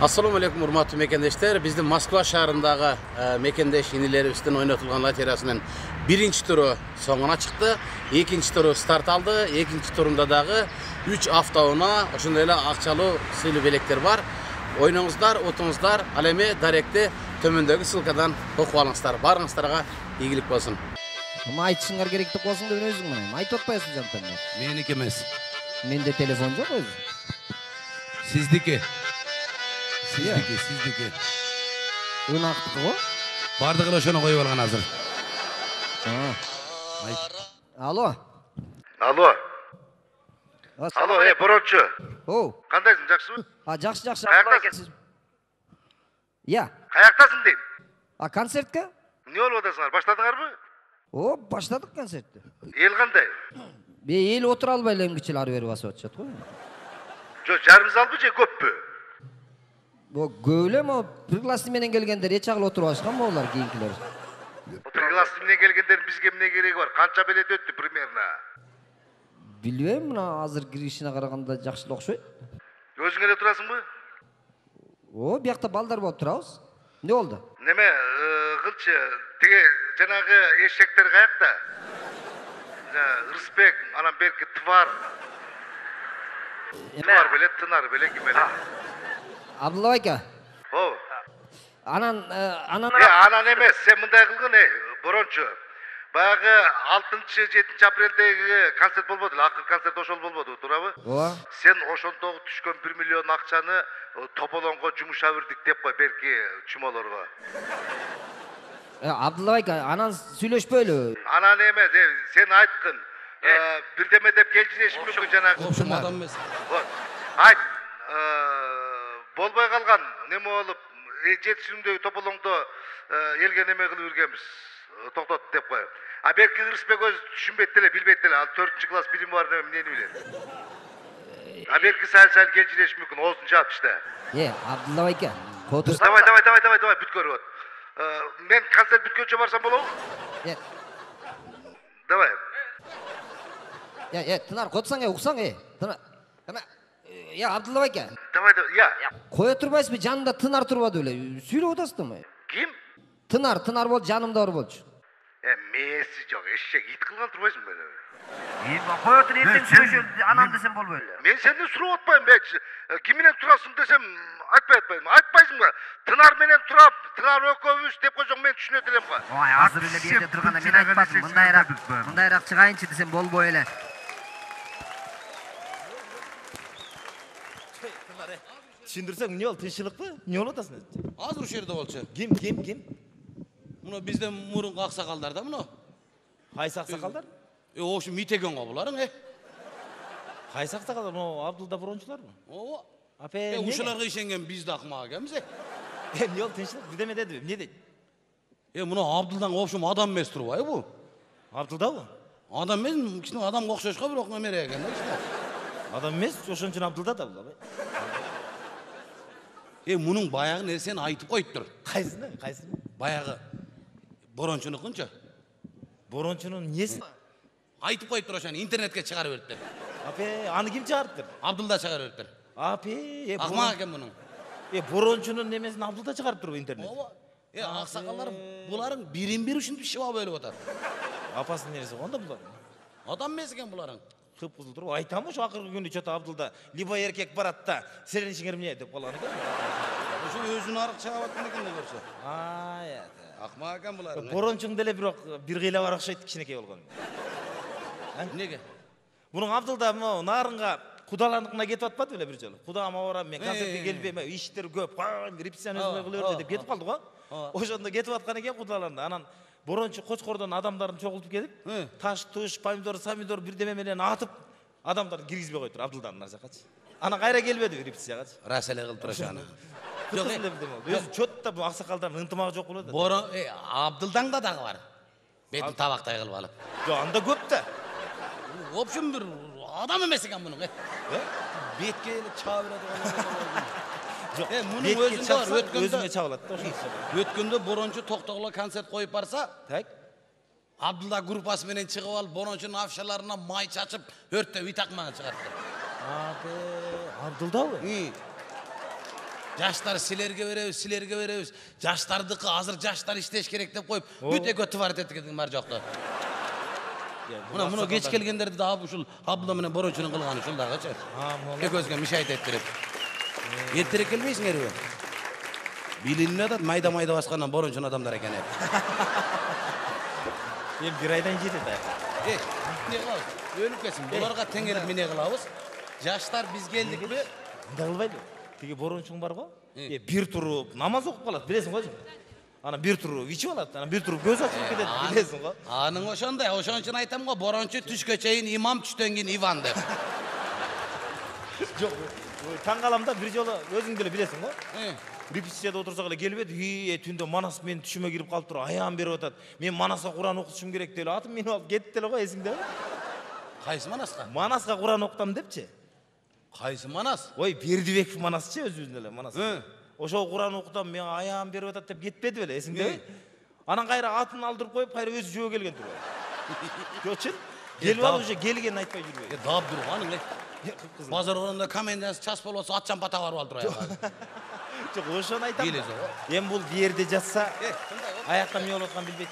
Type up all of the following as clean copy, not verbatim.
Assalamu alaikum urmatlı mekendeşler. Bizde Moskva şahrındağı mekendeş inilerimizden oynatılgan loteriyasının birinci turu sonuna çıktı. İkinci turu start aldı. İkinci turunda dağı 3 hafta ona oşundayla akçalı sıylı belekler var. Oynаңыздар, отыңыздар, алеме даректе төмендегі ссылкадан оқып алыңыздар. Барыңыздарға игілік болсын. Айтышыңар керекті қосын деп өзің міне. Айтып отпайсың жантан. Менікі емес. Менде телефон жоқ өзі. Сіздікі. Сіздікі. Ұнақтығы ғой? Бардығын ошоны қойып алған азыр. Алло. Алло. Алло, бұрыншы. Оу. Қандайсың, жақсы ма? Жақсы. Қаяқтасың? Я. Қаяқтасың дейм. Концертке? Не болып отырсыңар, баштадыңар ма? О, баштадық концертті. Ел қандай? Ел отыр албай лемгічел ары бері басып отшат ғой. Жо, жарым зал бі, же көп пі? Көйлем, пригласименен келгендер ечағыл отырып ашқан ма олар кейінкілер? Пригласименен келгендердің бізге міне керегі бар? Қанша билет өтті примерно? Білбеймін, мына азыр кірішіне қарағанда жақшылық оқшайды. Өзің әлі тұрасың ба? О, бияқта балдар болып тұрауыз. Не олды? Неме, ғылшы, теге жаңағы ешектер қаяқта? Рысбек, анан беркі Твар. Твар беле, Тынар беле, кемеле. Абдулла байка. О. Анан... Анан емес, сен мындай қылғын, бұрыншы. Баяғы 6-7 апрелдегі концерт болбоду, ақыр концерт ошол болбоду, турабы? Ооба. Сен ошондогу түшкөн 1 миллион акчаны тополонго жумуша бирдик деп кой, берки чумолорго. Абдулла байка, анан сүйлөшпөйлү. Анан эме, сен айткын. Бирдеме деп келжиреши мүмкүн жанагы. Kopşum adam емес. Айт. Болбой калган неме болуп, жетишимдеги тополоңдо элге неме кылып жүргөнбүз. Токтот деп кой. А берки Рысбек өзү түшүнбөйт деле, билбейт деле. Ал 4-чы класс билими бар деп эмнени билет. А берки сәл келжиреши мүмкүн, оозун жаап иште. Абдулла байка. Давай, бүт көрүп. Мен концерт бүткөнчө барсам болобу? Давай. Тынар, котсаң, уксаң, Тынар. Абдулла байка. Давай, Кое турбайсызбы, жанымда Тынар турбады эле. Сүйлөп атасызбы? Ким? Тынар болчу, жанымда бар болчу. Мээси жок, эшек ит кылган турбайсың беле. Кой отур эртең сүйлөшөм, анам десем болбой эле. Мен сенден сурап атпайм, ким менен турасың десем айтпайм. Айтпайсың ба? Тынар менен турап, Тынар экөөбүз деп койсоң мен түшүнөт элем го. Ой, азыр эле бу жерде турганда мен айтпадым, мындайраак чыгайынчы десем болбой эле. Түшүндүрсөң, эмне болду? Тынччылыкпы? Эмне болуп атасың? Азыр ушул жерде болчу. Ким? Муну бизден мурунку аксакалдар да муну. Кайсы аксакалдар? Ошо митеген го буларың, Кайсы аксакалдар? Мына Абдулда брончуларбы? Ооба. Апе, ушуларга ишенген биз да акмак экенбиз. Эмне болду? Тынччылык бирдеме дедиби? Эмне дейт? Муну Абдулдан опшум адам эмес турбайбы бу? Абдулдабы? Адам эмес, кичине адамга окшошко бирок немере экен да кичине. Адам эмес, ошон үчүн Абдулда да бул. Мунун баягы нерсени айтып коюптур. Кайсыны? Баягы борончунукунчу. Борончунун несі? Айтып коюптур ошону интернетке чыгарып бериптир. Апе, аны ким чыгарыптыр? Абдулда чыгарып бериптир. Апе, Акмак экен мунун. Борончунун немесин Абдулда чыгарып турбу интернет? Ооба. Аксакалдар буларың бирин-бир ушинтип шыба бөлүп атат. Апасынын нерсе онда булар. Адам эмес экен буларың. Кып-кызыл туруп айтам ошо акыркы күнү чото Абдулда либо эркек барат да сенин ишиңер эмне деп калган экен. Ошо өзүн арык чыгап аткан экен деп көрсө. Акмак экен буларың. Борончун деле бирок бир кыйла бар окшойт кичинекей болгон. Эмнеге? Мунун Абдулда могу нарынга кудалардыкына кетип атпады беле бир жолу. Кудама барам, мен концертке келбейм, иштер көп, репетиция өзүмө кылып деп кетип калды го. Ошондо кетип аткан экен кудаларында. Анан борончу Кочкордон адамдарын чогултуп келип, таш, туш, помидор, самидор бирдеме менен атып, адамдарды киргизбей коюптур Абдулданын наржакачы. Анан кайра келбеди репетициягачы. Рас эле кылып тур ошону. Жок эле бирдеме болду. Өзү чотто бу аксакалдардын ынтымагы жок болот. Абдулдаңда дагы бар. Бетин табактай кылып алып. Жок, анда көп да. В общем, бир адам эмес экен мунун. Бетке эле чаап берет. Жок, мунун өзүндө бар, өзүңө чабылат да ошо. Өткөндө борончу токтогула концерт коюп барса, так. Абдулда группасы менен чыгып алып, борончунун афишаларына май чачып, өрттөп итакманы чыгартты. Абдулдабы? Жаштар силерге беребиз. Жаштардыкы азыр жаштар иштеш керек деп коюп, бүт экотовар этикетиң бар жокто. Мына кеч келгендерди да ушул Абдулла менен Борончунун кылганы ушул дагычы. Экөөзгө мишайт эттирип. Эртерээк келбейсиңерби? Билинине да майда баскандан Борончун адамдар экен. Бир айдан жетет. Не кылабыз? Өлүп кетсин. Буларга теңелип эмне кылабыз? Жаштар биз келдикпи? Мындай кылбайлы. Тиги Борончуң барго? Бир туру намаз окуп калат, билесиң го? Ана бир туру ичип алат, ана бир туру көз ачып кетет, билесиң го? Аның ошондой, ошон үчүн айтам го, Борончу түшкө чейин имам, түштөн кийин Иван деп. Жок, таң каламда бир жолу өзүң деле билесиң го? Репетицияда отурсак эле келип түндө Манас менин түшүмө кирип калып туруп аягын берип атат. Мен Манаска Куран окутушум керек деп атым мени алып кетти эле го, эсиңдеби? Кайсы Манаска? Манаска Куран окутам депчи. Кайсы Манас? Ой, Бердибеков Манасчы өзүбүздүн эле Манас. Ошол Куран окутам, мен аягын берип атат деп кетпеди беле, эсиңдеби? Анан кайра атын алдырып коюп, кайра өзү жөө келген турбайбы? Жокчу? Келип алып уже келгенин айтпай жүрбөйбү. Дап турганың эле. Базар орунда комендант час болсо атчан пата барып алдырайбы. Жок, ошону айтам. Эми бул жерде жатса, аякка эмне болуп атканын билбейт.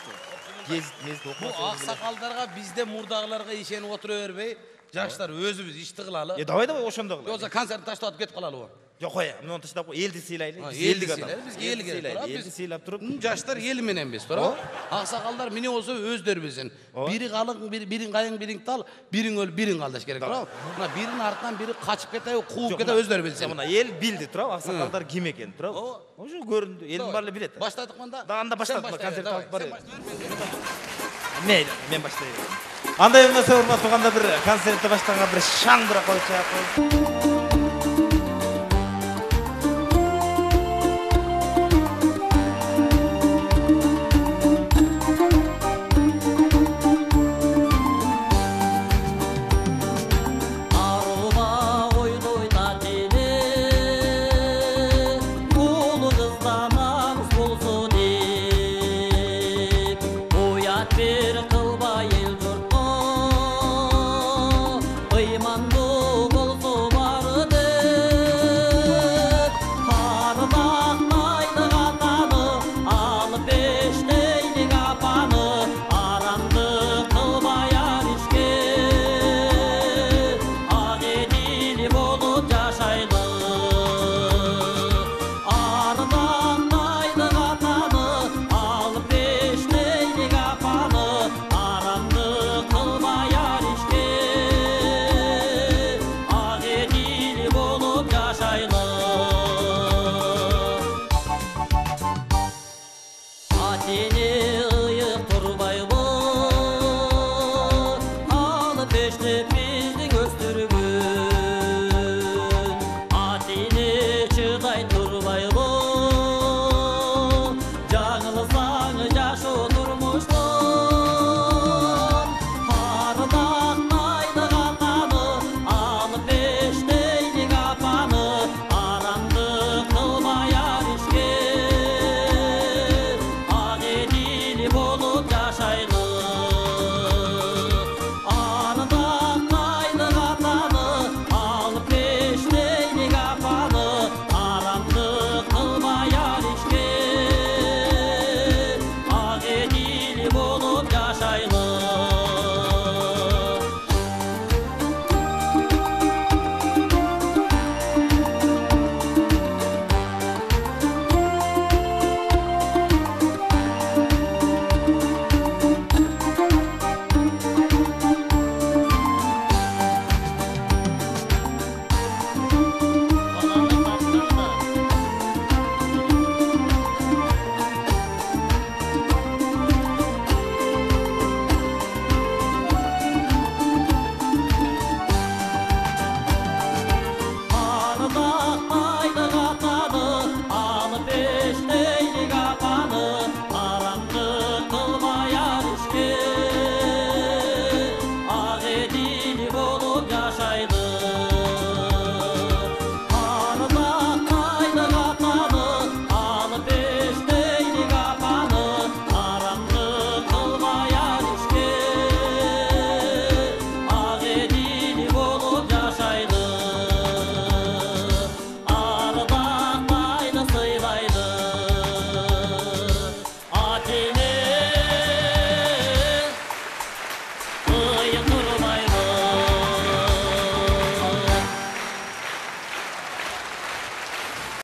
Гезит окумаса. Бул аксакалдарга бизде мурдагыларга ишенип отура бербей, жаштар өзүбүз ишти кылалы. Давай ошондой кылалы. Жокса концертти таштап атып кетип калалыбы? Жок, кой, муну таштап кой, элди сыйлайлы. Бизге эл керек. Элди сыйлап туруп, жаштар эл мененбиз, туурабы? Аксакалдар эмне болсо өздөрү билсин. Бири калың, бириң кайың, бириң тал, бириң өл, бириң калдаш керек, туурабы? Мына биринин артынан бири качып кетеби, кууп кетеби өздөрү билсин. Мына эл билди, туурабы? Аксакалдар ким экенин, туурабы? Ошо көрүндү, элдин баары эле билет. Баштадык мында? Анда баштадык, концерт алып барып. Мен баштайм. Андай эмесе урматтуу кандай бир концертти баштаганга бир шаң бирок койчу.